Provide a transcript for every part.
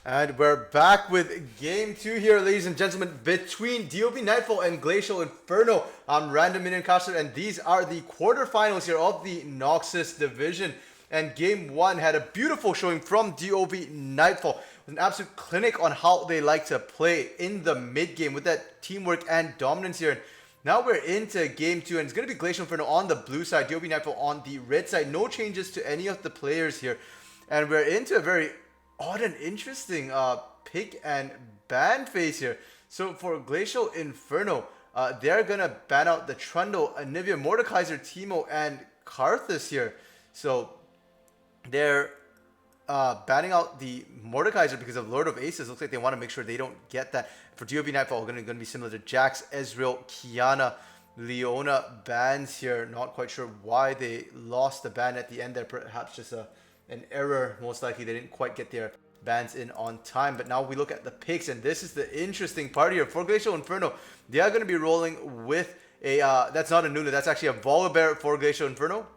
And we're back with game 2 here, ladies and gentlemen, between DoVN Nightfall and Glacial Inferno. I'm Random Minion Caster, and these are the quarterfinals here of the Noxus division. And game 1 had a beautiful showing from DoVN Nightfall, with an absolute clinic on how they like to play in the mid game with that teamwork and dominance here. And now we're into game 2, and it's going to be Glacial Inferno on the blue side, DoVN Nightfall on the red side. No changes to any of the players here, and we're into a very odd and interesting pick and ban phase here. So for Glacial Inferno, they're gonna ban out the Trundle, Anivia, Mordekaiser, Teemo, and Karthus here. So they're banning out the Mordekaiser because of Lord of Aces. Looks like they want to make sure they don't get that. For DoVN Nightfall, going to be similar to Jax, Ezreal, Kiana, Leona bans here. Not quite sure why they lost the ban at the end there. Perhaps just an error. Most likely they didn't quite get their bans in on time. But now we look at the picks, and this is the interesting part here. For Glacial Inferno, they are going to be rolling with a that's not a Nunu, that's actually a Volibear for Glacial Inferno.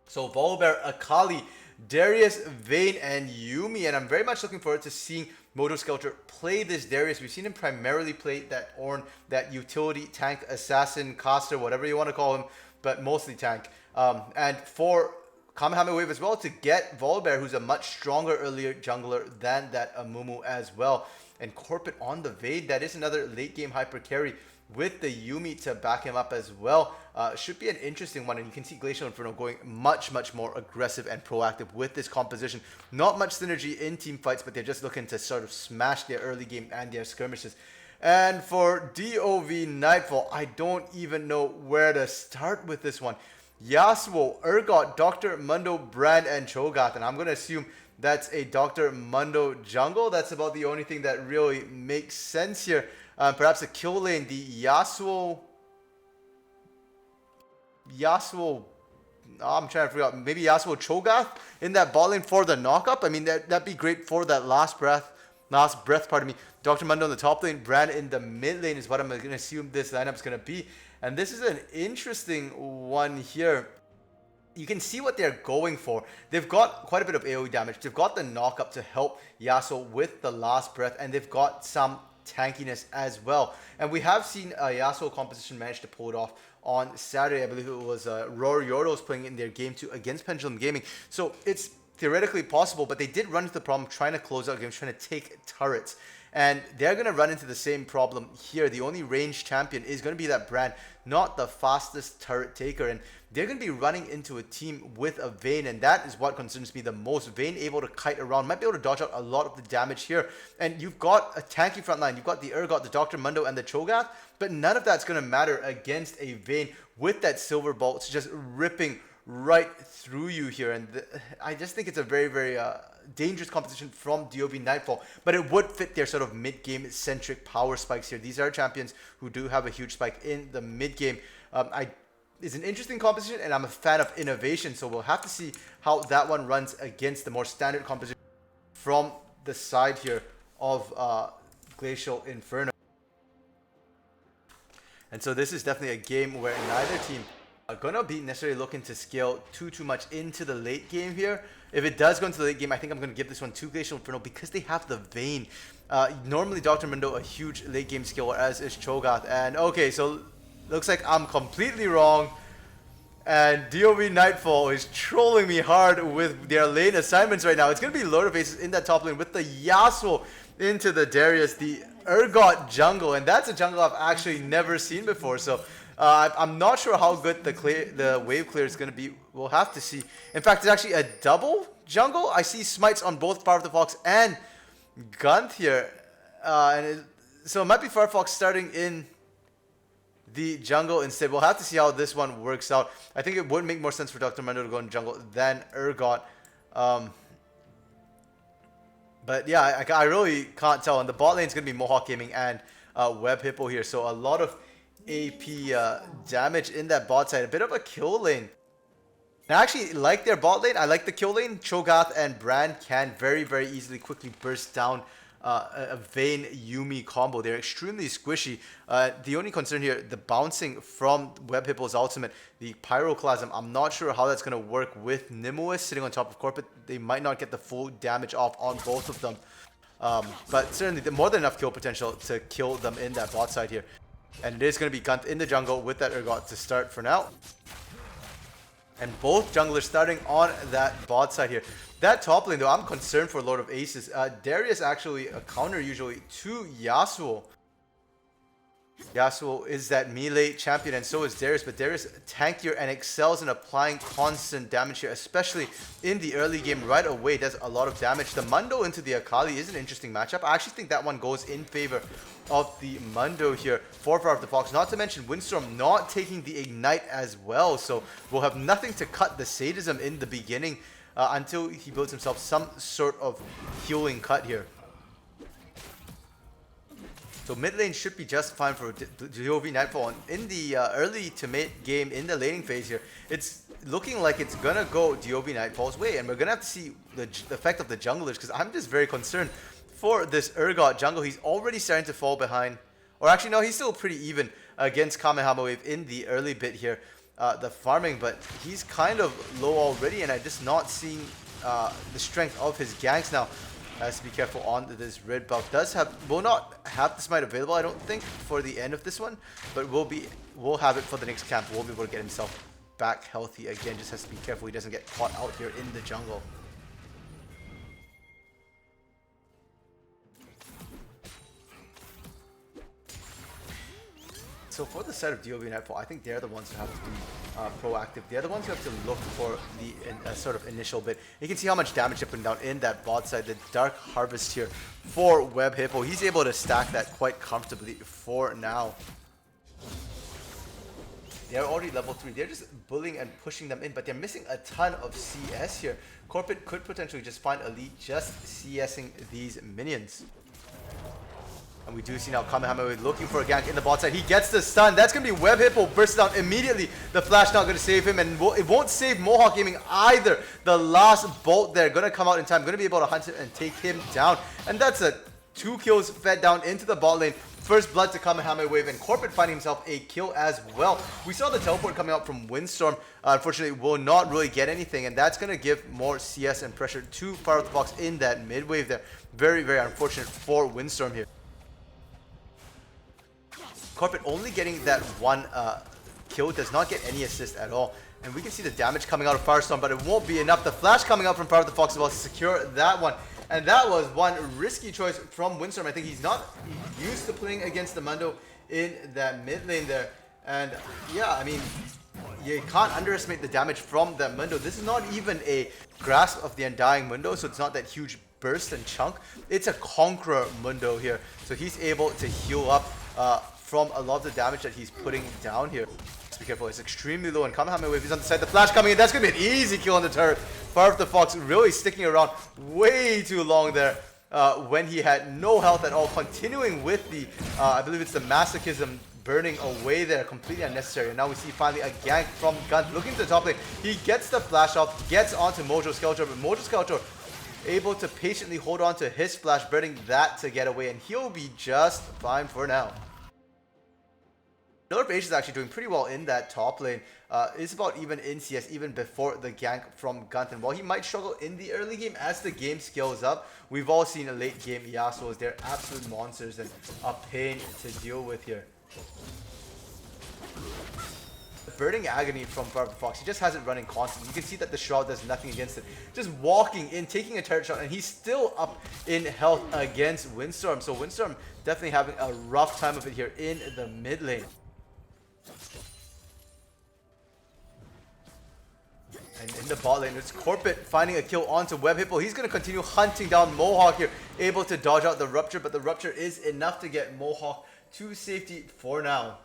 So Volibear, Akali, Darius, Vayne, and Yuumi, and I'm very much looking forward to seeing Moto Skelter play this Darius. We've seen him primarily play that Ornn, that utility tank, assassin, caster, whatever you want to call him, but mostly tank. And for Kamehameha Wave as well to get Volibear, who's a much stronger earlier jungler than that Amumu as well. And Corpit on the Vayne, that is another late game hyper carry with the Yuumi to back him up as well. Should be an interesting one, and you can see Glacial Inferno going much more aggressive and proactive with this composition. Not much synergy in team fights, but they're just looking to sort of smash their early game and their skirmishes. And for DoVN Nightfall, I don't even know where to start with this one. Yasuo, Urgot, Dr. Mundo, Brand, and Cho'Gath. And I'm going to assume that's a Dr. Mundo jungle. That's about the only thing that really makes sense here. Perhaps a kill lane, the Yasuo, oh, I'm trying to figure out, maybe Yasuo Cho'Gath in that bot lane for the knockup. I mean, that'd be great for that last breath, pardon me. Dr. Mundo in the top lane, Brand in the mid lane is what I'm going to assume this lineup's going to be. And this is an interesting one here. You can see what they're going for. They've got quite a bit of AoE damage. They've got the knockup to help Yasuo with the last breath, and they've got some tankiness as well. And we have seen a Yasuo composition manage to pull it off on Saturday. I believe it was Roar Yordos playing in their game 2 against Pendulum Gaming. So it's theoretically possible, but they did run into the problem trying to close out games, trying to take turrets. And they're going to run into the same problem here. The only ranged champion is going to be that Brand, not the fastest turret taker. And they're going to be running into a team with a Vayne, and that is what concerns me the most. Vayne able to kite around, might be able to dodge out a lot of the damage here. And you've got a tanky front line. You've got the Urgot, the Dr. Mundo, and the Cho'Gath, but none of that's going to matter against a Vayne with that Silver Bolt just ripping right through you here. And I just think it's a very dangerous competition from DoVN Nightfall, but it would fit their sort of mid-game centric power spikes here. These are champions who do have a huge spike in the mid-game. It's an interesting competition, and I'm a fan of innovation, so we'll have to see how that one runs against the more standard composition from the side here of Glacial Inferno. And so this is definitely a game where neither team are gonna be necessarily looking to scale too much into the late game here. If it does go into the late game, I think I'm gonna give this one to Glacial Inferno because they have the Vayne. Normally Dr. Mundo a huge late game skill, as is Cho'Gath. And okay, so looks like I'm completely wrong. And DoVN Nightfall is trolling me hard with their lane assignments right now. It's gonna be Lord of Aces in that top lane with the Yasuo into the Darius, the Urgot jungle, and that's a jungle I've actually never seen before. So I'm not sure how good the wave clear is going to be. We'll have to see. In fact, it's actually a double jungle. I see smites on both Power of the Fox and Gunth here. So it might be Firefox starting in the jungle instead. We'll have to see how this one works out. I think it would make more sense for Dr. Mundo to go in jungle than Urgot. But yeah, I really can't tell. And the bot lane is going to be Mohawk Gaming and Web Hippo here. So a lot of AP damage in that bot side. A bit of a kill lane. And I actually like their bot lane. I like the kill lane. Cho'Gath and Brand can very easily quickly burst down a Vayne Yumi combo. They're extremely squishy. The only concern here, the bouncing from Web Hippo's ultimate, the Pyroclasm, I'm not sure how that's going to work with Nimuous sitting on top of Corpit. They might not get the full damage off on both of them. But certainly more than enough kill potential to kill them in that bot side here. And it is going to be Gunt in the jungle with that Urgot to start for now. And both junglers starting on that bot side here. That top lane though, I'm concerned for Lord of Aces. Darius actually a counter usually to Yasuo. Yasuo is that melee champion and so is Darius, but Darius tankier and excels in applying constant damage here, especially in the early game right away, does a lot of damage. The Mundo into the Akali is an interesting matchup. I actually think that one goes in favor of the Mundo here for Power of the Fox, not to mention Windstorm not taking the Ignite as well, so we'll have nothing to cut the sadism in the beginning until he builds himself some sort of healing cut here. So mid lane should be just fine for DoVN Nightfall. And in the early to mid game, in the laning phase here, it's looking like it's going to go DoVN Nightfall's way. And we're going to have to see the effect of the junglers, because I'm just very concerned for this Urgot jungle. He's already starting to fall behind. Or actually, no, he's still pretty even against Kamehameha Wave in the early bit here, the farming. But he's kind of low already, and I'm just not seeing the strength of his ganks now. Has to be careful on this red buff. Will not have the smite available, I don't think, for the end of this one, but we'll have it for the next camp. We'll be able to get himself back healthy again. Just has to be careful he doesn't get caught out here in the jungle. So for the side of DoVN Nightfall, I think they're the ones who have to be proactive. They're the ones who have to look for the sort of initial bit. You can see how much damage they're putting down in that bot side. The Dark Harvest here for Web Hippo. He's able to stack that quite comfortably for now. They're already level 3. They're just bullying and pushing them in, but they're missing a ton of CS here. Corpit could potentially just find a lead just CSing these minions. And we do see now Kamehameha looking for a gank in the bot side. He gets the stun. That's going to be Web Hippo bursts down immediately. The flash not going to save him, and it won't save Mohawk Gaming either. The last bolt there going to come out in time. Going to be able to hunt him and take him down. And that's a 2 kills fed down into the bot lane. First blood to Kamehameha Wave, and Corpit finding himself a kill as well. We saw the teleport coming out from Windstorm. Unfortunately, will not really get anything, and that's going to give more CS and pressure to Fire of the Fox in that mid wave there. Very, very unfortunate for Windstorm here. Corpit only getting that one kill, does not get any assist at all. And we can see the damage coming out of Firestorm, but it won't be enough. The flash coming out from Power of the Fox as well to secure that one. And that was one risky choice from Windstorm. I think he's not used to playing against the Mundo in that mid lane there. And yeah, I mean, you can't underestimate the damage from that Mundo. This is not even a Grasp of the Undying Mundo, so it's not that huge burst and chunk. It's a Conqueror Mundo here. So he's able to heal up from a lot of the damage that he's putting down here. Just be careful, it's extremely low, and Kamehameha Wave is on the side. The flash coming in, that's going to be an easy kill on the turret. Fire of the Fox really sticking around way too long there when he had no health at all. Continuing with the, I believe it's the Masochism burning away there, completely unnecessary. And now we see finally a gank from Gun looking to the top lane. He gets the flash off, gets onto Mojo Skeletor, but Mojo Skeletor able to patiently hold on to his flash, burning that to get away, and he'll be just fine for now. Lord of Asia is actually doing pretty well in that top lane. It's about even in CS, even before the gank from Gunt. And while he might struggle in the early game, as the game scales up, we've all seen a late game Yasuo's. They're absolute monsters and a pain to deal with here. The Burning Agony from Power of the Fox, he just has it running constantly. You can see that the Shroud does nothing against it. Just walking in, taking a turret shot, and he's still up in health against Windstorm. So Windstorm definitely having a rough time of it here in the mid lane. And in the bot lane, it's Corpit finding a kill onto Web Hippo. He's going to continue hunting down Mohawk here, able to dodge out the Rupture, but the Rupture is enough to get Mohawk to safety for now.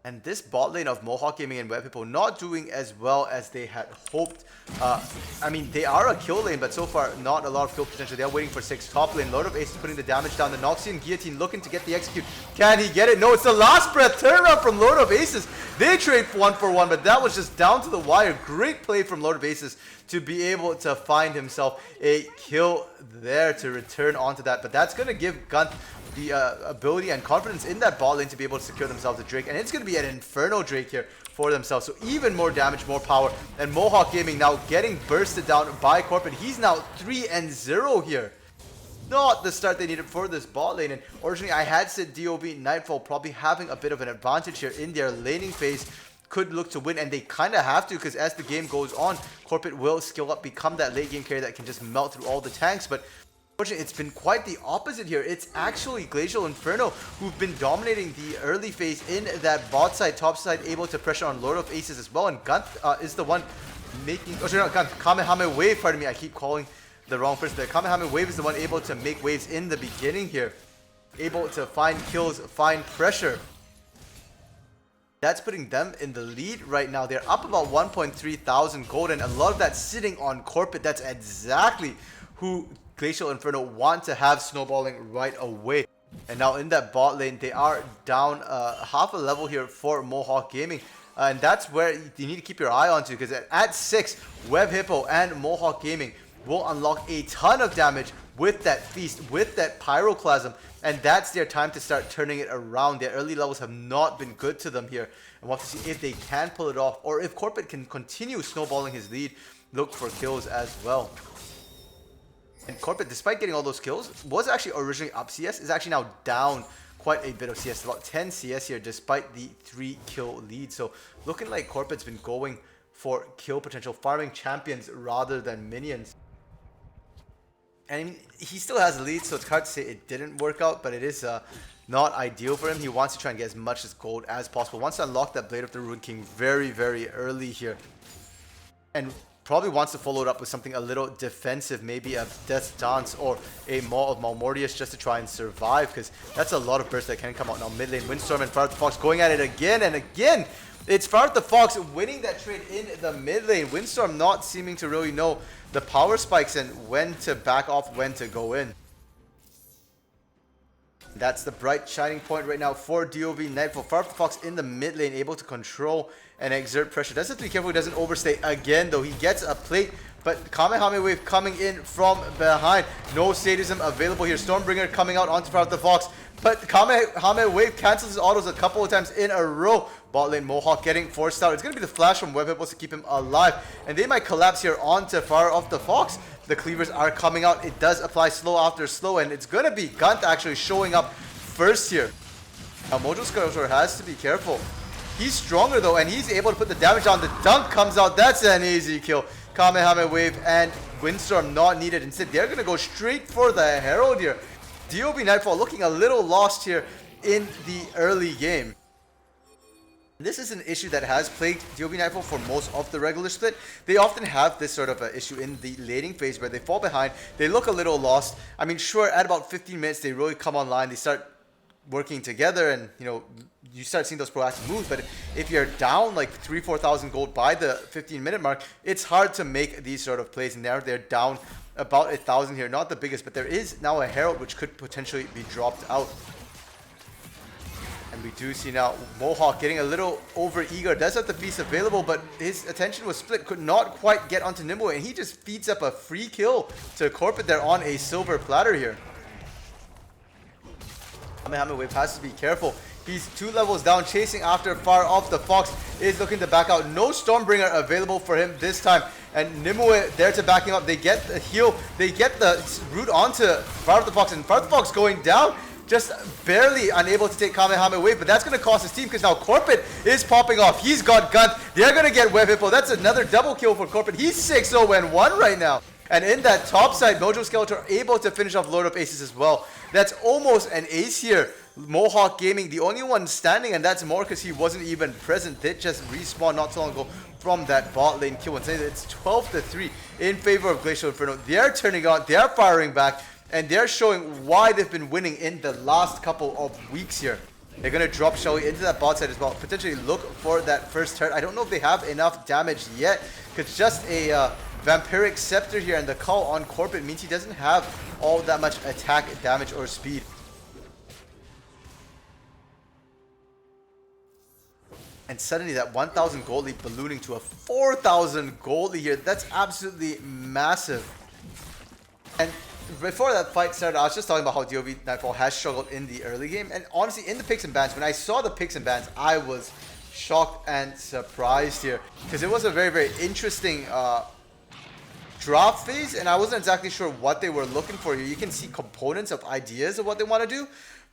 And this bot lane of Mohawk Gaming and Web Hippo not doing as well as they had hoped. I mean, they are a kill lane, but so far not a lot of kill potential. They're waiting for 6 top lane. Lord of Aces putting the damage down. The Noxian Guillotine looking to get the execute. Can he get it? No, it's the last breath turnaround from Lord of Aces. They trade 1 for 1, but that was just down to the wire. Great play from Lord of Aces to be able to find himself a kill there to return onto that. But that's going to give Gunth the ability and confidence in that bot lane to be able to secure themselves a Drake. And it's going to be an Inferno Drake here for themselves. So even more damage, more power. And Mohawk Gaming now getting bursted down by Corporate. He's now 3-0 here. Not the start they needed for this bot lane. And originally I had said DoV Nightfall probably having a bit of an advantage here in their laning phase. Could look to win, and they kind of have to, because as the game goes on, Corporate will skill up, become that late game carry that can just melt through all the tanks. But unfortunately, it's been quite the opposite here. It's actually Glacial Inferno who've been dominating the early phase in that bot side, top side, able to pressure on Lord of Aces as well. And Gunth is the one making, oh sorry, not Gunth, Kamehameha Wave, pardon me, I keep calling the wrong person there. Kamehameha Wave is the one able to make waves in the beginning here. Able to find kills, find pressure. That's putting them in the lead right now. They're up about 1.3 thousand gold, and a lot of that sitting on Corporate. That's exactly who Glacial Inferno want to have snowballing right away. And now in that bot lane, they are down half a level here for Mohawk Gaming. And that's where you need to keep your eye on to, because at 6, Web Hippo and Mohawk Gaming will unlock a ton of damage with that feast, with that pyroclasm, and that's their time to start turning it around. Their early levels have not been good to them here, and we'll have to see if they can pull it off, or if Corporate can continue snowballing his lead, look for kills as well. And Corporate, despite getting all those kills, was actually originally up CS, is actually now down quite a bit of CS, about 10 CS here, despite the 3 kill lead. So looking like Corporate's been going for kill potential, farming champions rather than minions. And I mean, he still has a lead, so it's hard to say it didn't work out, but it is not ideal for him. He wants to try and get as much as gold as possible. Wants to unlock that Blade of the Rune King very, very early here. And probably wants to follow it up with something a little defensive, maybe a Death Dance or a Maw of Malmortius just to try and survive, because that's a lot of bursts that can come out. Now mid lane, Windstorm and Fire the Fox going at it again and again. It's Fire the Fox winning that trade in the mid lane. Windstorm not seeming to really know the power spikes and when to back off, when to go in. That's the bright shining point right now for DoV Nightfall. Fire the Fox in the mid lane, able to control and exert pressure. Does have to be careful he doesn't overstay again, though. He gets a plate, but Kamehameha Wave coming in from behind. No sadism available here. Stormbringer coming out onto Fire the Fox, but Kamehameha Wave cancels his autos a couple of times in a row. Bot lane Mohawk getting forced out. It's going to be the flash from Web Hippos to keep him alive, and they might collapse here onto Fire of the Fox. The cleavers are coming out. It does apply slow after slow, and it's going to be Gunth actually showing up first here. Now Mojo Sculptor has to be careful. He's stronger though, and he's able to put the damage on. The dunk comes out. That's an easy kill. Kamehameha Wave and Windstorm not needed. Instead, they're going to go straight for the Herald here. DoV Nightfall looking a little lost here in the early game. This is an issue that has plagued DoV Nightfall for most of the regular split. They often have this sort of issue in the laning phase where they fall behind. They look a little lost. I mean, sure, at about 15 minutes, they really come online. They start working together, and you know, you start seeing those proactive moves. But if you're down like 3,000-4,000 gold by the 15-minute mark, it's hard to make these sort of plays. And now they're down about 1,000 here. Not the biggest, but there is now a Herald which could potentially be dropped out. And we do see now Mohawk getting a little over eager. Does have the feast available, but his attention was split. Could not quite get onto Nimble, and he just feeds up a free kill to Corporate there on a silver platter here. Kamehameha Wave has to be careful. He's 2 levels down, chasing after Fire of the Fox. Is looking to back out. No Stormbringer available for him this time. And Nimue there to back him up. They get the heal. They get the root onto Fire of the Fox. And Fire of the Fox going down. Just barely unable to take Kamehameha Wave. But that's going to cost his team, because now Corporate is popping off. He's got Gunth. They're going to get Web Hippo. That's another double kill for Corporate. He's 6-0-1 right now. And in that top side, Mojo Skeletor able to finish off Lord of Aces as well. That's almost an ace here. Mohawk Gaming, the only one standing, and that's more because he wasn't even present. Did just respawn not so long ago from that bot lane kill. And saying that it's 12-3 in favor of Glacial Inferno. They're turning on, they're firing back, and they're showing why they've been winning in the last couple of weeks here. They're going to drop Shelly into that bot side as well. Potentially look for that first turret. I don't know if they have enough damage yet. Because just a Vampiric Scepter here and the call on Corporate means he doesn't have all that much attack damage or speed. And suddenly that 1,000 gold lead ballooning to a 4,000 gold lead here. That's absolutely massive. And before that fight started, I was just talking about how DoV Nightfall has struggled in the early game. And honestly, in the picks and bans, when I saw the picks and bans, I was shocked and surprised here. Because it was a very, very interesting draft phase. And I wasn't exactly sure what they were looking for here. You can see components of ideas of what they want to do.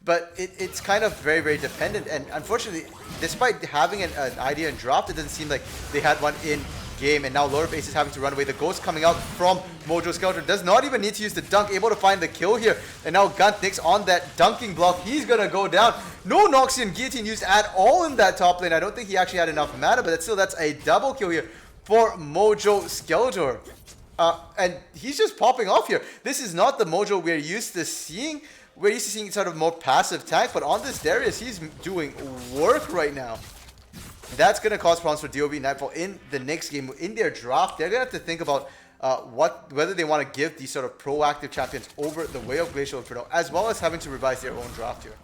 But it's kind of very, very dependent. And unfortunately, despite having an idea in draft, it doesn't seem like they had one in game. And now Lord of Ace is having to run away. The ghost coming out from Mojo Skeletor does not even need to use the dunk, able to find the kill here. And now Guntnix on that dunking block. He's going to go down. No Noxian Guillotine used at all in that top lane. I don't think he actually had enough mana, but that's a double kill here for Mojo Skeletor. And he's just popping off here. This is not the Mojo we're used to seeing. We're used to seeing sort of more passive tanks, but on this Darius, he's doing work right now. That's going to cause problems for DoV Nightfall in the next game. In their draft, they're going to have to think about whether they want to give these sort of proactive champions over the way of Glacial Inferno, as well as having to revise their own draft here.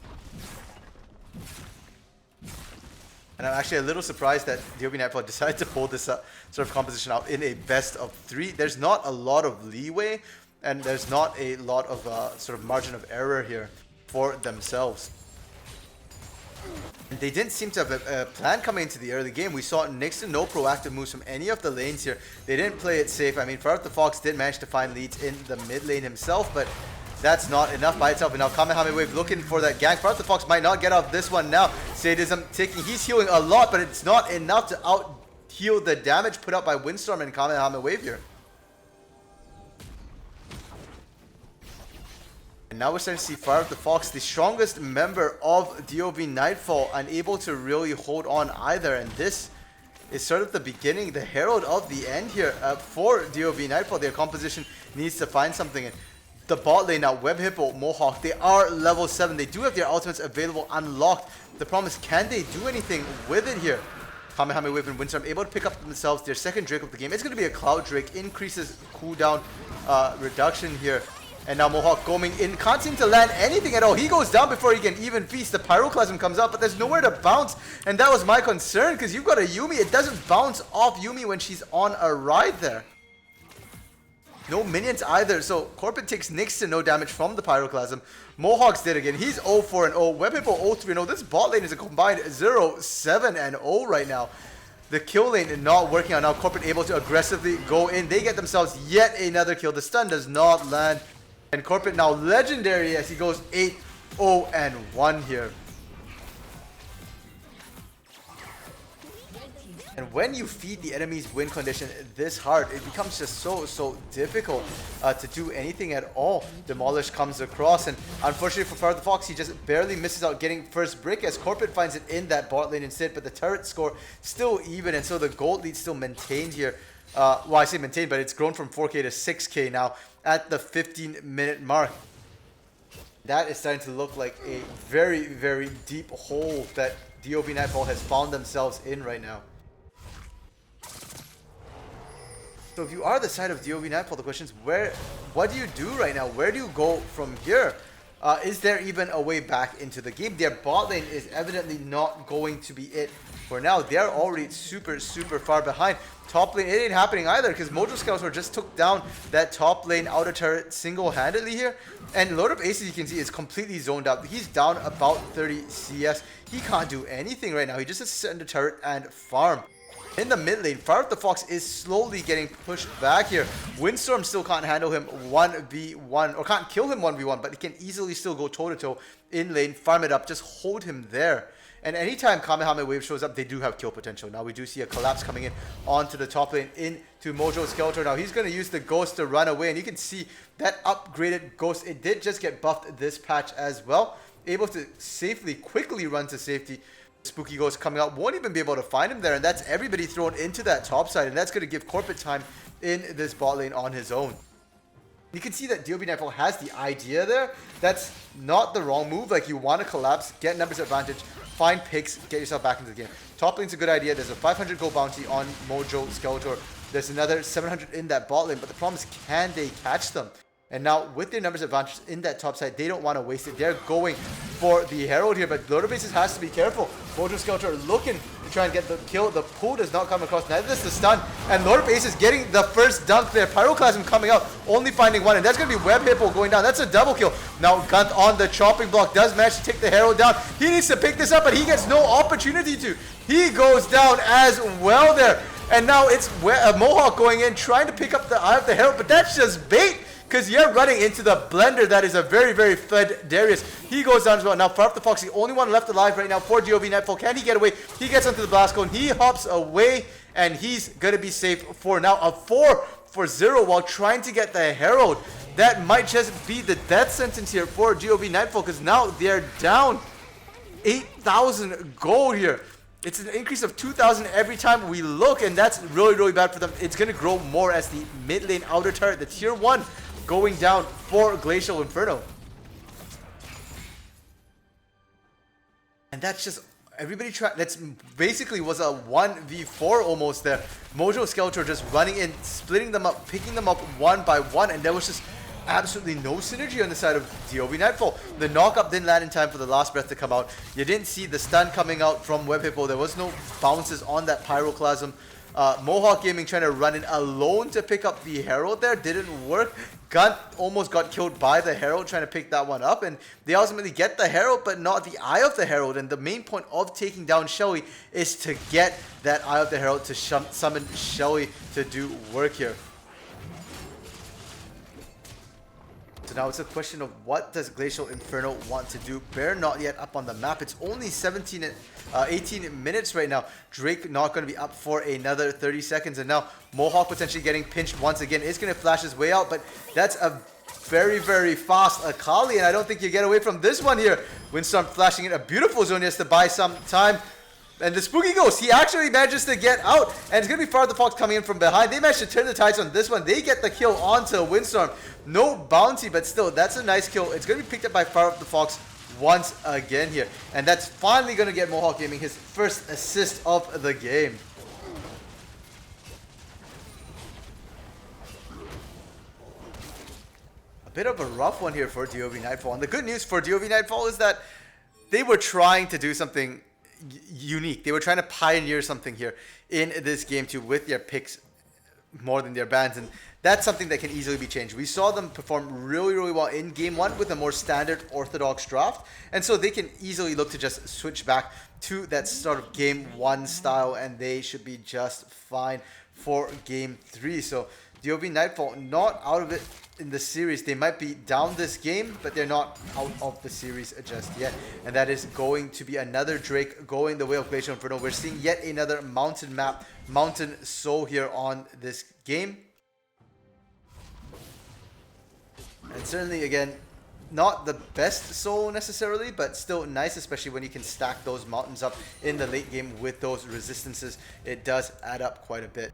And I'm actually a little surprised that DoV Nightfall decided to pull this sort of composition out in a best of 3. There's not a lot of leeway, and there's not a lot of sort of margin of error here for themselves. And they didn't seem to have a plan coming into the early game. We saw next to no proactive moves from any of the lanes here. They didn't play it safe. I mean, Fire the Fox did manage to find leads in the mid lane himself, but that's not enough by itself. And now Kamehameha Wave looking for that gank. Fire the Fox might not get out this one now. Sadism taking, he's healing a lot, but it's not enough to out heal the damage put out by Windstorm and Kamehameha Wave here. And now we're starting to see Fire of the Fox, the strongest member of DoV Nightfall, unable to really hold on either. And this is sort of the beginning, the herald of the end here for DoV Nightfall. Their composition needs to find something. And the bot lane now, Web Hippo, Mohawk, they are level 7. They do have their ultimates available, unlocked. The problem is, can they do anything with it here? Kamehameha Wave and Windstorm able to pick up themselves their second Drake of the game. It's going to be a Cloud Drake, increases cooldown reduction here. And now Mohawk going in, can't seem to land anything at all. He goes down before he can even feast. The Pyroclasm comes out, but there's nowhere to bounce. And that was my concern, because you've got a Yuumi. It doesn't bounce off Yuumi when she's on a ride there. No minions either, so Corporate takes next to no damage from the Pyroclasm. Mohawk's dead again. He's 0-4-0. Web Hippo 0-3-0. This bot lane is a combined 0-7-0 right now. The kill lane is not working out now. Corporate able to aggressively go in. They get themselves yet another kill. The stun does not land. And Corporate now legendary as he goes 8-0-1 here. And when you feed the enemy's win condition this hard, it becomes just so difficult to do anything at all. Demolish comes across, and unfortunately for Fire the Fox, he just barely misses out getting first brick as Corporate finds it in that bot lane instead, but the turret score still even, and so the gold lead still maintained here. Well, I say maintained, but it's grown from 4K to 6K now at the 15-minute mark. That is starting to look like a very, very deep hole that DoV Nightfall has found themselves in right now. So if you are the side of DoV Nightfall, the question is, what do you do right now? Where do you go from here? Is there even a way back into the game? Their bot lane is evidently not going to be it for now. They're already super far behind. Top lane, it ain't happening either, because Mojo Skeletor just took down that top lane outer turret single-handedly here. And Lord of Aces, you can see, is completely zoned out. He's down about 30 CS. He can't do anything right now. He just has to sit in the turret and farm. In the mid lane, Fire of the Fox is slowly getting pushed back here. Windstorm still can't handle him 1v1, or can't kill him 1v1, but he can easily still go toe-to-toe in lane, farm it up, just hold him there. And anytime Kamehameha Wave shows up, they do have kill potential. Now we do see a collapse coming in onto the top lane into Mojo Skeletor. Now he's going to use the Ghost to run away, and you can see that upgraded Ghost, it did just get buffed this patch as well. Able to safely, quickly run to safety. Spooky Ghost coming out, won't even be able to find him there, and that's everybody thrown into that top side, and that's going to give Corporate time in this bot lane on his own. You can see that DoV Nightfall has the idea there. That's not the wrong move. Like, you want to collapse, get numbers advantage, find picks, get yourself back into the game. Top lane's a good idea. There's a 500 gold bounty on Mojo Skeletor. There's another 700 in that bot lane, but the problem is, can they catch them? And now, with their numbers advantage in that top side, they don't want to waste it. They're going for the Herald here, but Lord of Aces has to be careful. Mojo Skeletor looking to try and get the kill. The pull does not come across. Neither does the stun. And Lord of Aces getting the first dunk there. Pyroclasm coming out, only finding one. And that's going to be Web Hippo going down. That's a double kill. Now, Gunth on the chopping block does manage to take the Herald down. He needs to pick this up, but he gets no opportunity to. He goes down as well there. And now it's Mohawk going in, trying to pick up the Eye of the Herald, but that's just bait. Because you're running into the blender that is a very, very fed Darius. He goes down as well. Now, Far Up the Fox, the only one left alive right now for DoV Nightfall. Can he get away? He gets onto the blast cone. He hops away, and he's going to be safe for now. A 4-for-0 while trying to get the Herald. That might just be the death sentence here for DoV Nightfall, because now they're down 8,000 gold here. It's an increase of 2,000 every time we look, and that's really, really bad for them. It's going to grow more as the mid lane outer turret, the tier 1, going down for Glacial Inferno. And that's just everybody that's basically was a 1v4 almost there. Mojo Skeletor just running in, splitting them up, picking them up one by one, and there was just absolutely no synergy on the side of DoV Nightfall. The knock-up didn't land in time for the last breath to come out. You didn't see the stun coming out from Web Hippo. There was no bounces on that Pyroclasm. Mohawk Gaming trying to run in alone to pick up the Herald there. Didn't work. Gunth almost got killed by the Herald trying to pick that one up. And they ultimately get the Herald, but not the Eye of the Herald. And the main point of taking down Shelly is to get that Eye of the Herald to summon Shelly to do work here. So now it's a question of what does Glacial Inferno want to do. Bear not yet up on the map. It's only 18 minutes right now. Drake not going to be up for another 30 seconds. And now Mohawk potentially getting pinched once again. Is going to flash his way out, but that's a very, very fast Akali. And I don't think you get away from this one here. Windstorm flashing in a beautiful zone. He has to buy some time. And the Spooky Ghost, he actually manages to get out. And it's going to be Far the Fox coming in from behind. They managed to turn the tides on this one. They get the kill onto Windstorm. No bounty, but still, that's a nice kill. It's going to be picked up by Far Up the Fox once again here. And that's finally going to get Mohawk Gaming his first assist of the game. A bit of a rough one here for DoV Nightfall. And the good news for DoV Nightfall is that they were trying to do something unique. They were trying to pioneer something here in this game too, with their picks more than their bans, and that's something that can easily be changed. We saw them perform really, really well in game 1 with a more standard orthodox draft, and so they can easily look to just switch back to that sort of game 1 style, and they should be just fine for game 3. So DoV Nightfall not out of it in the series. They might be down this game, but they're not out of the series just yet. And that is going to be another Drake going the way of Glacial Inferno. We're seeing yet another mountain map, Mountain Soul here on this game. And certainly, again, not the best soul necessarily, but still nice, especially when you can stack those mountains up in the late game with those resistances. It does add up quite a bit.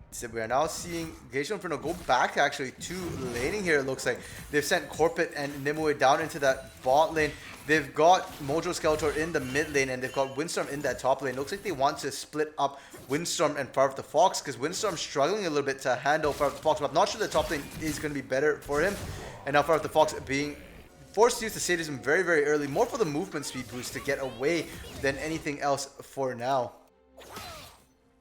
So we are now seeing Glacial Inferno go back actually to laning here, it looks like. They've sent Corpet and Nimue down into that bot lane. They've got Mojo Skeletor in the mid lane, and they've got Windstorm in that top lane. Looks like they want to split up Windstorm and Far of the Fox, because Windstorm's struggling a little bit to handle Far of the Fox, but I'm not sure the top lane is going to be better for him. And now Far of the Fox being forced to use the sadism very, very early, more for the movement speed boost to get away than anything else for now.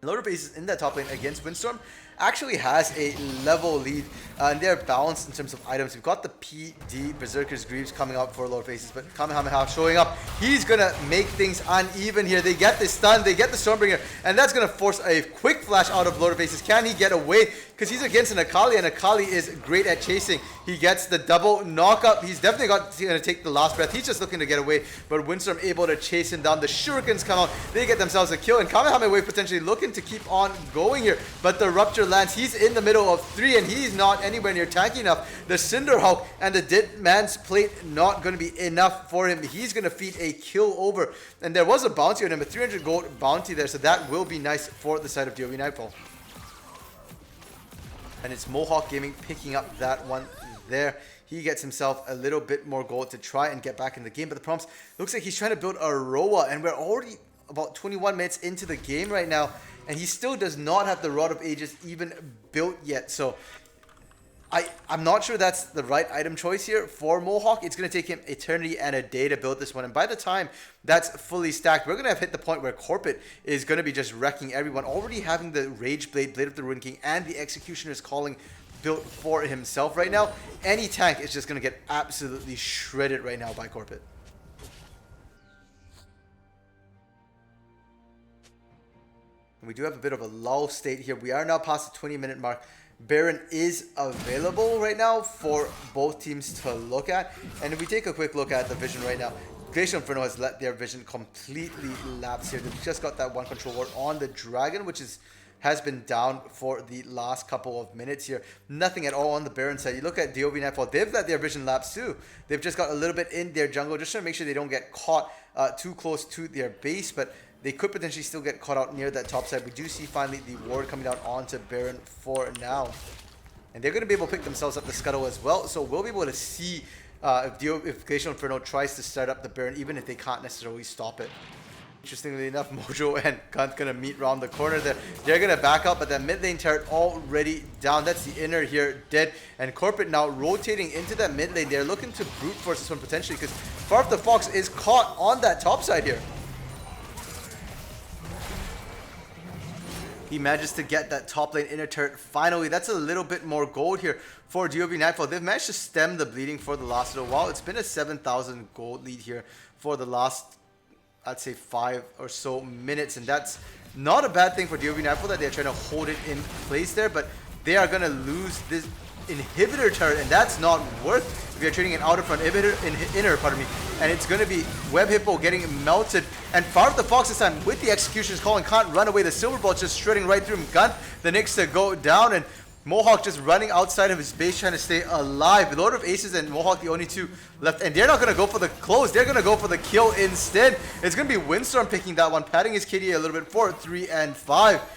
Loader Bases in that top lane against Windstorm actually has a level lead, and they're balanced in terms of items. We've got the PD Berserker's Greaves coming out for Loader Bases, but Kamehameha showing up. He's gonna make things uneven here. They get the stun, they get the Stormbringer, and that's gonna force a quick flash out of Loader Bases. Can he get away? Because he's against an Akali, and Akali is great at chasing. He gets the double knockup. He's definitely gonna take the last breath. He's just looking to get away, but Windstorm able to chase him down. The Shurikens come out. They get themselves a kill, and Kamehameha Wave potentially looking to keep on going here, but the Rupture lands. He's in the middle of 3, and he's not anywhere near tanky enough. The Cinderhawk and the Dead Man's Plate not going to be enough for him. He's going to feed a kill over, and there was a bounty on him, a 300 gold bounty there, so that will be nice for the side of DoV Nightfall. And it's Mohawk Gaming picking up that one there. he gets himself a little bit more gold to try and get back in the game. But the problems, looks like he's trying to build a Roa, and we're already about 21 minutes into the game right now, and he still does not have the Rod of Ages even built yet. So I'm not sure that's the right item choice here for Mohawk. It's going to take him eternity and a day to build this one. And by the time that's fully stacked, we're going to have hit the point where Corpet is going to be just wrecking everyone. Already having the Rage Blade, Blade of the Ruin King, and the Executioner's Calling built for himself right now. Any tank is just going to get absolutely shredded right now by Corpet. We do have a bit of a lull state here. We are now past the 20-minute mark. Baron is available right now for both teams to look at. And if we take a quick look at the vision right now, Glacial Inferno has let their vision completely lapse here. They've just got that one control ward on the Dragon, which has been down for the last couple of minutes here. Nothing at all on the Baron side. You look at DoVN Nightfall, they've let their vision lapse too. They've just got a little bit in their jungle just to make sure they don't get caught too close to their base, but they could potentially still get caught out near that top side. We do see finally the ward coming down onto Baron for now. And they're going to be able to pick themselves up the scuttle as well. So we'll be able to see if Glacial Inferno tries to start up the Baron, even if they can't necessarily stop it. Interestingly enough, Mojo and Gunt's going to meet around the corner there. They're going to back up, but that mid lane turret already down. That's the inner here dead. And Corpet now rotating into that mid lane. They're looking to brute force this one potentially because Farf the Fox is caught on that top side here. He manages to get that top lane inner turret finally. That's a little bit more gold here for DoVN Nightfall. They've managed to stem the bleeding for the last little while. It's been a 7,000 gold lead here for the last, I'd say, 5 or so minutes. And that's not a bad thing for DoVN Nightfall that they're trying to hold it in place there. But they are going to lose this inhibitor turret, and that's not worth if you're trading an outer front inner, pardon me. And it's going to be Web Hippo getting melted, and Farf the Fox this time with the Executioner's Calling can't run away. The Silver Ball just shredding right through him. Gun the next to go down, and Mohawk just running outside of his base trying to stay alive. Lord of Aces and Mohawk the only two left, and they're not going to go for the close. They're going to go for the kill instead. It's going to be Windstorm picking that one, padding his KD a little bit for 3 and 5.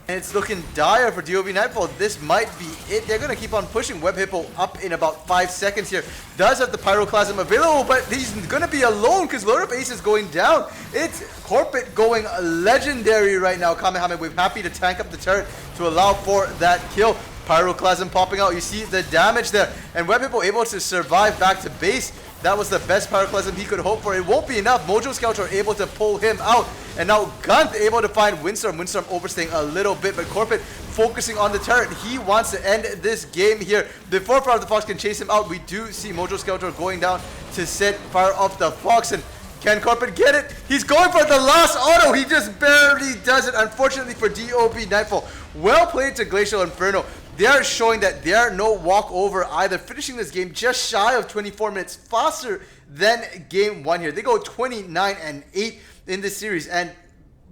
And it's looking dire for DoVN Nightfall. This might be it. They're going to keep on pushing. Web Hippo up in about 5 seconds here. Does have the Pyroclasm available, but he's going to be alone because Lord of Ace is going down. It's Corpet going legendary right now. Kamehameha Wave happy to tank up the turret to allow for that kill. Pyroclasm popping out. You see the damage there. And Web Hippo able to survive back to base. That was the best Pyroclasm he could hope for. It won't be enough. Mojo Scouts are able to pull him out. And now Gunth able to find Windstorm. Windstorm overstaying a little bit, but Corpet focusing on the turret. He wants to end this game here. Before Fire of the Fox can chase him out, we do see Mojo Scouter going down to set Fire of the Fox. And can Corpet get it? He's going for the last auto. He just barely does it, unfortunately for DoVN Nightfall. Well played to Glacial Inferno. They are showing that they are no walkover either, finishing this game just shy of 24 minutes faster than game 1 here. They go 29 and 8 in this series, and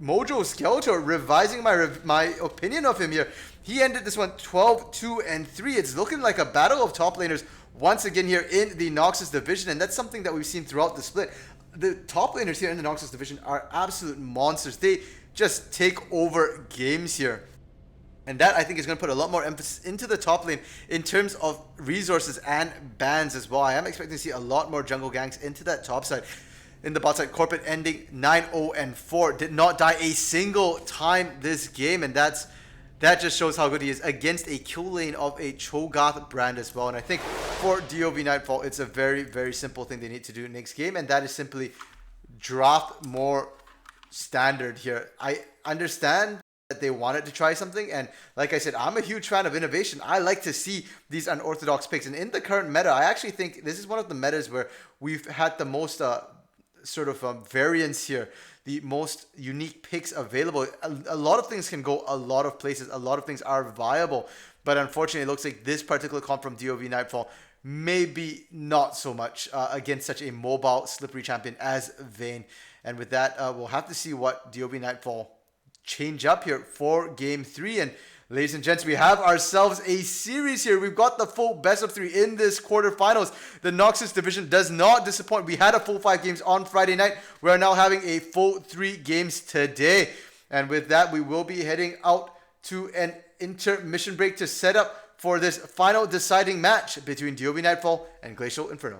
Mojo Skeletor revising my opinion of him here. He ended this one 12-2 and 3. It's looking like a battle of top laners once again here in the Noxus division, and that's something that we've seen throughout the split. The top laners here in the Noxus division are absolute monsters. They just take over games here. And that, I think, is going to put a lot more emphasis into the top lane in terms of resources and bans as well. I am expecting to see a lot more jungle ganks into that top side. In the bot side, Corpet ending 9-0 and 4. Did not die a single time this game. And that just shows how good he is against a kill lane of a Cho'Gath brand as well. And I think for DoVN Nightfall, it's a very, very simple thing they need to do next game. And that is simply draft more standard here. I understand that they wanted to try something, and like I said, I'm a huge fan of innovation. I like to see these unorthodox picks, and in the current meta, I actually think this is one of the metas where we've had the most variance here, the most unique picks available. A lot of things can go a lot of places, a lot of things are viable, but unfortunately it looks like this particular comp from DoVN Nightfall maybe not so much against such a mobile slippery champion as Vayne. And with that, we'll have to see what DoVN Nightfall change up here for game 3. And ladies and gents, we have ourselves a series here. We've got the full best of 3 in this quarterfinals. The Noxus division does not disappoint. We had a full 5 games on Friday night. We are now having a full 3 games today. And with that, we will be heading out to an intermission break to set up for this final deciding match between DoVN Nightfall and Glacial Inferno.